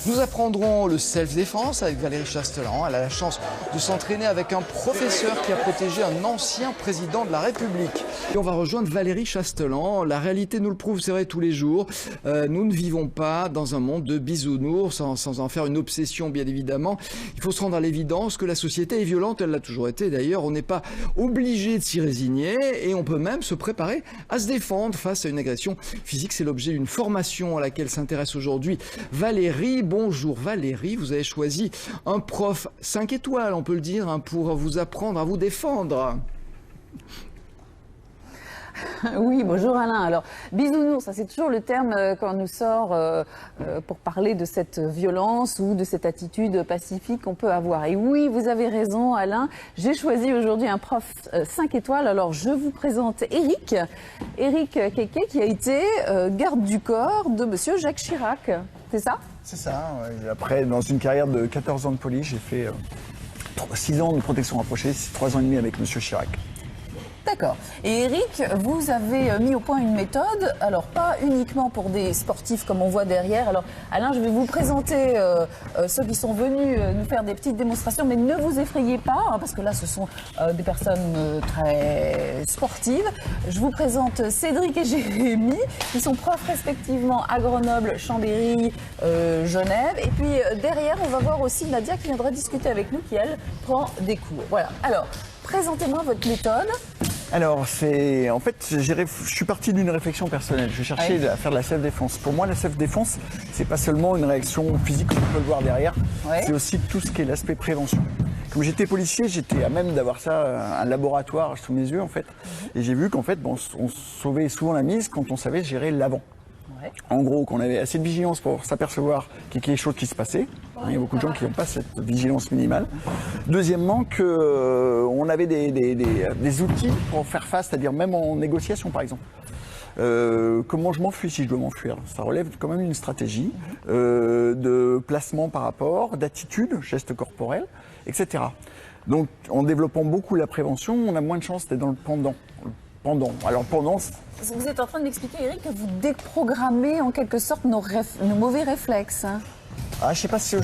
Nous apprendrons le self-défense avec Valérie Chastelan. Elle a la chance de s'entraîner avec un professeur qui a protégé un ancien président de la République. Et on va rejoindre Valérie Chastelan. La réalité nous le prouve, c'est vrai, tous les jours. Nous ne vivons pas dans un monde de bisounours, sans en faire une obsession, bien évidemment. Il faut se rendre à l'évidence que la société est violente, elle l'a toujours été d'ailleurs. On n'est pas obligé de s'y résigner et on peut même se préparer à se défendre face à une agression physique. C'est l'objet d'une formation à laquelle s'intéresse aujourd'hui Valérie. Bonjour Valérie, vous avez choisi un prof 5 étoiles, on peut le dire, pour vous apprendre à vous défendre. Oui, bonjour Alain. Alors, bisounours, ça c'est toujours le terme quand on nous sort pour parler de cette violence ou de cette attitude pacifique qu'on peut avoir. Et oui, vous avez raison Alain, j'ai choisi aujourd'hui un prof 5 étoiles. Alors, je vous présente Éric Keke qui a été garde du corps de monsieur Jacques Chirac. C'est ça? C'est ça. Ouais. Après, dans une carrière de 14 ans de police, j'ai fait 6 ans de protection rapprochée, 3 ans et demi avec monsieur Chirac. D'accord. Et Éric, vous avez mis au point une méthode, alors pas uniquement pour des sportifs comme on voit derrière. Alors Alain, je vais vous présenter ceux qui sont venus nous faire des petites démonstrations, mais ne vous effrayez pas, hein, parce que là ce sont des personnes très sportives. Je vous présente Cédric et Jérémy, qui sont profs respectivement à Grenoble, Chambéry, Genève. Et puis derrière, on va voir aussi Nadia qui viendra discuter avec nous, qui elle prend des cours. Voilà. Alors, présentez-moi votre méthode. Alors, en fait, je suis parti d'une réflexion personnelle. Je cherchais à faire de la self-défense. Pour moi, la self-défense, c'est pas seulement une réaction physique, comme on peut le voir derrière. Ouais. C'est aussi tout ce qui est l'aspect prévention. Comme j'étais policier, j'étais à même d'avoir ça, un laboratoire sous mes yeux, en fait. Et j'ai vu qu'en fait, on sauvait souvent la mise quand on savait gérer l'avant. Ouais. En gros, qu'on avait assez de vigilance pour s'apercevoir qu'il y a quelque chose qui se passait. Il y a beaucoup de gens qui n'ont pas cette vigilance minimale. Deuxièmement, qu'on avait des outils pour faire face, c'est-à-dire même en négociation, par exemple. Comment je m'enfuis si je dois m'enfuir? Ça relève quand même d'une stratégie de placement par rapport, d'attitude, gestes corporels, etc. Donc, en développant beaucoup la prévention, on a moins de chances d'être dans le pendant. Alors pendant. Vous êtes en train de m'expliquer, Éric, que vous déprogrammez en quelque sorte nos mauvais réflexes. Ah, je sais pas si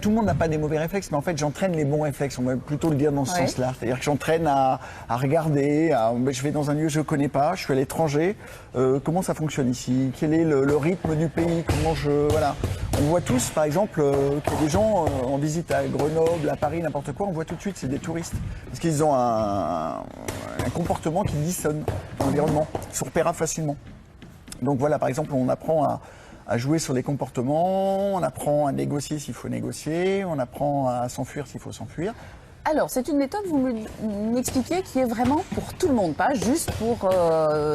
tout le monde n'a pas des mauvais réflexes, mais en fait j'entraîne les bons réflexes, on va plutôt le dire dans ce sens-là. C'est-à-dire que j'entraîne à regarder, je vais dans un lieu que je ne connais pas, je suis à l'étranger, comment ça fonctionne ici, quel est le rythme du pays, voilà. On voit tous, par exemple, qu'il y a des gens en visite à Grenoble, à Paris, n'importe quoi, on voit tout de suite, c'est des touristes. Parce qu'ils ont un comportement qui dissonne dans l'environnement, qui se repérera facilement. Donc voilà, par exemple, on apprend à jouer sur les comportements, on apprend à négocier s'il faut négocier, on apprend à s'enfuir s'il faut s'enfuir. Alors, c'est une méthode, vous m'expliquez, qui est vraiment pour tout le monde, pas juste pour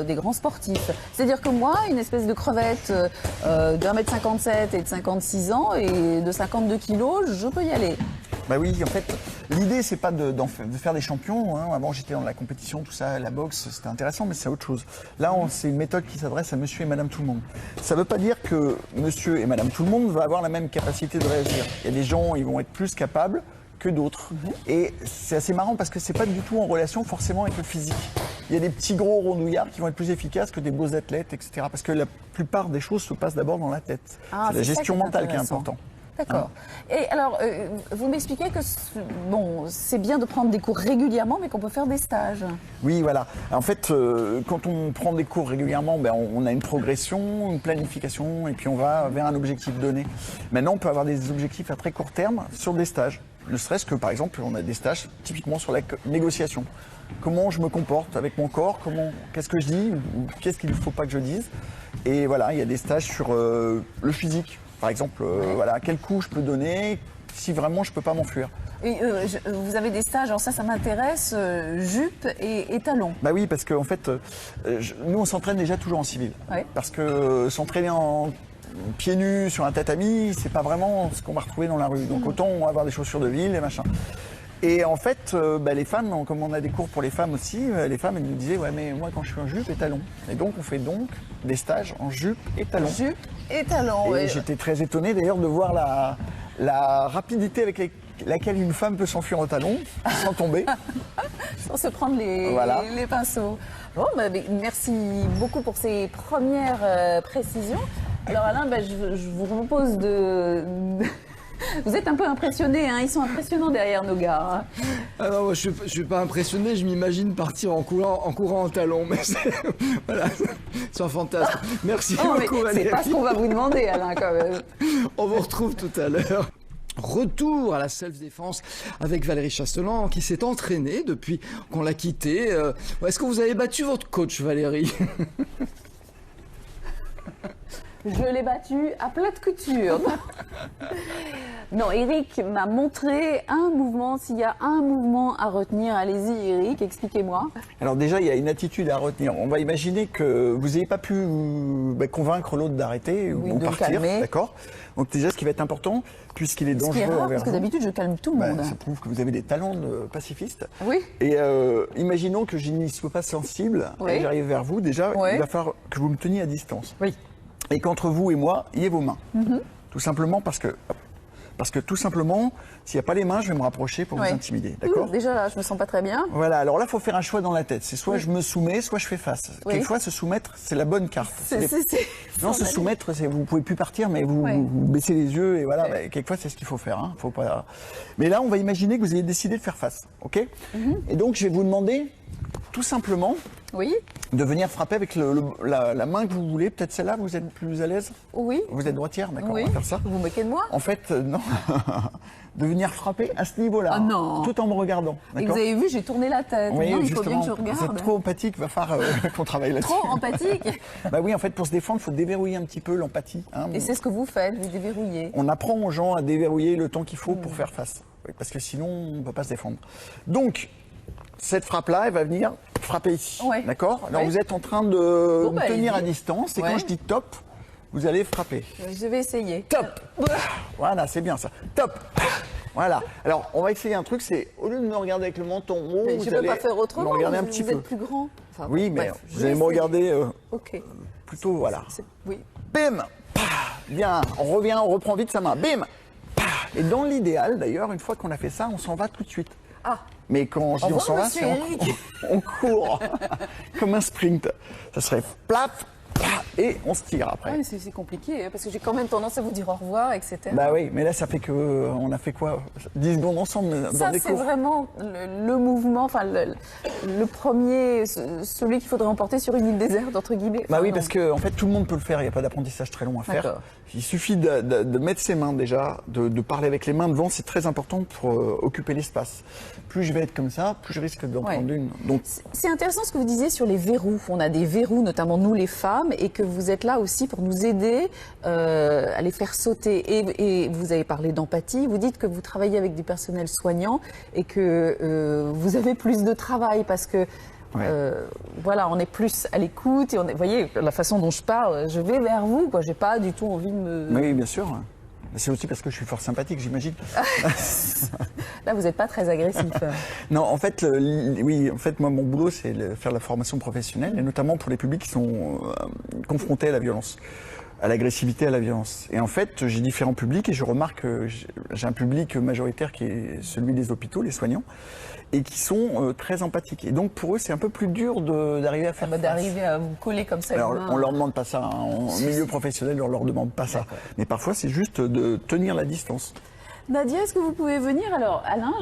des grands sportifs. C'est-à-dire que moi, une espèce de crevette d'1m57 et de 56 ans et de 52 kilos, je peux y aller. Bah oui, en fait, l'idée, c'est pas de faire des champions. Hein. Avant, j'étais dans la compétition, tout ça, la boxe, c'était intéressant, mais c'est autre chose. Là, c'est une méthode qui s'adresse à monsieur et madame tout le monde. Ça ne veut pas dire que monsieur et madame tout le monde va avoir la même capacité de réagir. Il y a des gens, ils vont être plus capables que d'autres. Et c'est assez marrant parce que c'est pas du tout en relation forcément avec le physique. Il y a des petits gros rondouillards qui vont être plus efficaces que des beaux athlètes, etc. Parce que la plupart des choses se passent d'abord dans la tête. C'est la gestion mentale qui est importante. D'accord. Et alors, vous m'expliquez que c'est bien de prendre des cours régulièrement, mais qu'on peut faire des stages. Oui, voilà. En fait, quand on prend des cours régulièrement, on a une progression, une planification, et puis on va vers un objectif donné. Maintenant, on peut avoir des objectifs à très court terme sur des stages. Ne serait-ce que, par exemple, on a des stages typiquement sur la négociation. Comment je me comporte avec mon corps, qu'est-ce que je dis, ou qu'est-ce qu'il ne faut pas que je dise. Et voilà, il y a des stages sur le physique. Par exemple, voilà, quel coup je peux donner si vraiment je ne peux pas m'enfuir. Et vous avez des stages, alors ça m'intéresse, jupe et talons. Bah oui, parce qu'en fait, nous on s'entraîne déjà toujours en civil. Ouais. Parce que s'entraîner en pieds nus sur un tatami, c'est pas vraiment ce qu'on va retrouver dans la rue. Donc autant avoir des chaussures de ville et machin. Et en fait, les femmes, comme on a des cours pour les femmes aussi, les femmes elles nous disaient ouais mais moi quand je suis en jupe et talons. Et donc on fait donc des stages en jupe et talons. Jupe et talons. Et j'étais très étonné d'ailleurs de voir la rapidité avec laquelle une femme peut s'enfuir en talons sans tomber. Sans se prendre les pinceaux. Bon, merci beaucoup pour ces premières précisions. Alors Alain, je vous propose de Vous êtes un peu impressionné, hein, ils sont impressionnants derrière nos gars. Hein. Ah non, moi, je suis pas impressionné, je m'imagine partir en courant en talons, mais voilà, c'est un fantasme. Merci beaucoup Valérie. C'est pas ce qu'on va vous demander Alain quand même. On vous retrouve tout à l'heure. Retour à la self-défense avec Valérie Chastelan qui s'est entraînée depuis qu'on l'a quittée. Est-ce que vous avez battu votre coach Valérie? Je l'ai battu à plate couture. Non, Eric m'a montré un mouvement. S'il y a un mouvement à retenir, allez-y Eric, expliquez-moi. Alors déjà, il y a une attitude à retenir. On va imaginer que vous n'ayez pas pu convaincre l'autre d'arrêter ou partir. D'accord. Donc déjà, ce qui va être important, puisqu'il est dangereux envers vous. Parce que d'habitude, je calme tout le monde. Ça prouve que vous avez des talents de pacifiste. Oui. Et imaginons que je n'y sois pas sensible et j'arrive vers vous. Déjà, il va falloir que vous me teniez à distance. Oui. Et qu'entre vous et moi, il y ait vos mains. Tout simplement parce que tout simplement, s'il n'y a pas les mains, je vais me rapprocher pour vous intimider. D'accord ? Déjà, là, je me sens pas très bien. Voilà, alors là, il faut faire un choix dans la tête. C'est soit je me soumets, soit je fais face. Quelquefois, se soumettre, c'est la bonne carte. Non, se soumettre, vous ne pouvez plus partir, mais vous baissez les yeux et voilà. Quelquefois, c'est ce qu'il faut faire. Hein. Faut pas... Mais là, on va imaginer que vous avez décidé de faire face. OK ? Et donc, je vais vous demander, tout simplement, de venir frapper avec la main que vous voulez. Peut-être celle-là, vous êtes plus à l'aise ? Oui. Vous êtes droitière, d'accord, on va faire ça. Vous vous moquez de moi ? En fait, non. De venir frapper à ce niveau-là, tout en me regardant. Et vous avez vu, j'ai tourné la tête. Oui, non, il faut bien que je regarde. Vous êtes trop empathique, il va falloir qu'on travaille là-dessus. Trop empathique ? Bah oui, en fait, pour se défendre, il faut déverrouiller un petit peu l'empathie. Hein. Et c'est ce que vous faites, vous déverrouillez. On apprend aux gens à déverrouiller le temps qu'il faut pour faire face. Parce que sinon, on ne peut pas se défendre. Donc, cette frappe-là, elle va venir frapper ici. D'accord ? Alors, vous êtes en train de me tenir à distance. Et quand je dis top, vous allez frapper. Je vais essayer. Top. Voilà, c'est bien ça. Top. Voilà. Alors, on va essayer un truc, c'est au lieu de me regarder avec le menton haut, je ne peux pas faire autrement. Me regarder un petit peu. Vous êtes plus grand. Enfin, oui, mais vous allez me regarder plutôt, voilà. Oui. Bim. Bien. On revient, on reprend vite sa main. Bim. Et dans l'idéal, d'ailleurs, une fois qu'on a fait ça, on s'en va tout de suite. Ah. Mais quand je dis on s'en va, c'est on court comme un sprint. Ça serait plaf. Et on se tire après. Oui, c'est compliqué, hein, parce que j'ai quand même tendance à vous dire au revoir, etc. Bah oui, mais là, ça fait que on a fait quoi 10 secondes ensemble dans des cours. Ça, c'est vraiment le mouvement, enfin, le premier, celui qu'il faudrait emporter sur une île déserte, entre guillemets. Bah oui, parce que, en fait, tout le monde peut le faire, il n'y a pas d'apprentissage très long à faire. Il suffit de mettre ses mains déjà, de parler avec les mains devant, c'est très important pour occuper l'espace. Plus je vais être comme ça, plus je risque d'en prendre une. Donc... C'est intéressant ce que vous disiez sur les verrous. On a des verrous, notamment nous les femmes, et que vous êtes là aussi pour nous aider à les faire sauter. Et vous avez parlé d'empathie, vous dites que vous travaillez avec du personnel soignant et que vous avez plus de travail parce que voilà, on est plus à l'écoute et vous voyez la façon dont je parle, je vais vers vous, quoi. J'ai pas du tout envie de me... Oui, bien sûr. C'est aussi parce que je suis fort sympathique, j'imagine. Là, vous n'êtes pas très agressif. Non, en fait, moi, mon boulot, c'est faire la formation professionnelle, et notamment pour les publics qui sont confrontés à la violence, à l'agressivité, à la violence. Et en fait, j'ai différents publics, et je remarque que j'ai un public majoritaire qui est celui des hôpitaux, les soignants, et qui sont très empathiques. Et donc, pour eux, c'est un peu plus dur d'arriver à faire face. D'arriver à vous coller comme ça. Alors, on leur demande pas ça. Hein. En milieu professionnel, on leur demande pas ça. Mais parfois, c'est juste de tenir la distance. Nadia, est-ce que vous pouvez venir? Alors, Alain,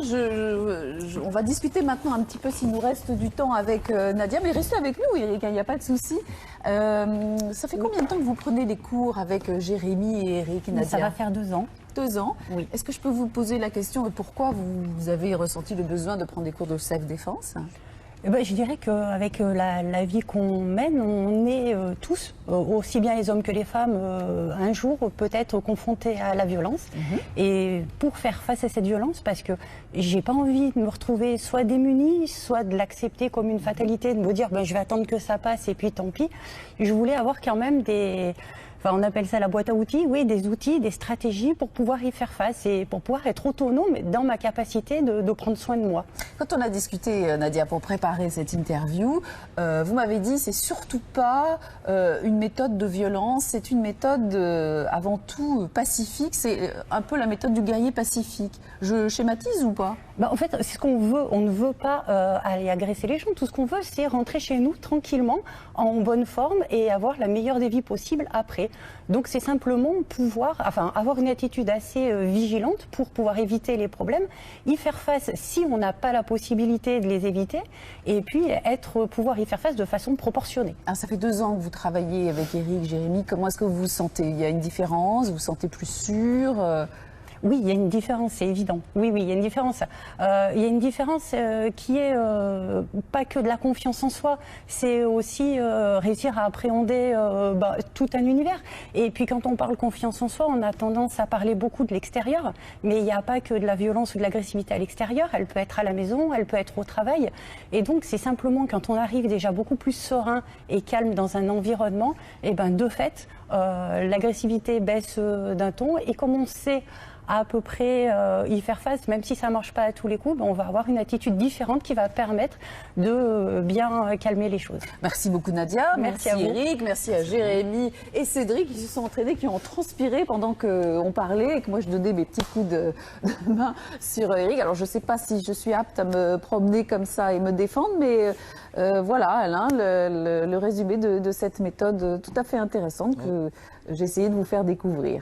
on va discuter maintenant un petit peu s'il nous reste du temps avec Nadia, mais restez avec nous, Eric, il n'y a pas de souci. Ça fait combien de temps que vous prenez des cours avec Jérémy et Eric, Nadia? Ça va faire 2 ans. 2 ans. Oui. Est-ce que je peux vous poser la question de pourquoi vous avez ressenti le besoin de prendre des cours de self-défense? Je dirais qu'avec la vie qu'on mène, on est tous, aussi bien les hommes que les femmes, un jour peut-être confrontés à la violence. Et pour faire face à cette violence, parce que j'ai pas envie de me retrouver soit démunie, soit de l'accepter comme une fatalité, de me dire je vais attendre que ça passe et puis tant pis. Je voulais avoir quand même on appelle ça la boîte à outils, des outils, des stratégies pour pouvoir y faire face et pour pouvoir être autonome dans ma capacité de prendre soin de moi. Quand on a discuté, Nadia, pour préparer cette interview, vous m'avez dit c'est surtout pas une méthode de violence, c'est une méthode avant tout pacifique, c'est un peu la méthode du guerrier pacifique. Je schématise ou pas? En fait, c'est ce qu'on veut. On ne veut pas aller agresser les gens. Tout ce qu'on veut, c'est rentrer chez nous tranquillement, en bonne forme et avoir la meilleure des vies possibles après. Donc c'est simplement avoir une attitude assez vigilante pour pouvoir éviter les problèmes, y faire face si on n'a pas la possibilité de les éviter, et puis pouvoir y faire face de façon proportionnée. Alors, ça fait 2 ans que vous travaillez avec Éric, Jérémy. Comment est-ce que vous vous sentez? Il y a une différence? Vous vous sentez plus sûr? Oui, il y a une différence, c'est évident. Oui, il y a une différence. Il y a une différence qui est pas que de la confiance en soi, c'est aussi réussir à appréhender tout un univers. Et puis quand on parle confiance en soi, on a tendance à parler beaucoup de l'extérieur, mais il n'y a pas que de la violence ou de l'agressivité à l'extérieur, elle peut être à la maison, elle peut être au travail. Et donc c'est simplement quand on arrive déjà beaucoup plus serein et calme dans un environnement, et de fait, l'agressivité baisse d'un ton, et comme on sait à peu près y faire face, même si ça ne marche pas à tous les coups, on va avoir une attitude différente qui va permettre de bien calmer les choses. Merci beaucoup Nadia, merci à vous. Éric, merci à Jérémy et Cédric qui se sont entraînés, qui ont transpiré pendant qu'on parlait et que moi je donnais mes petits coups de main sur Éric. Alors je ne sais pas si je suis apte à me promener comme ça et me défendre, mais voilà Alain, le résumé de cette méthode tout à fait intéressante que j'ai essayé de vous faire découvrir.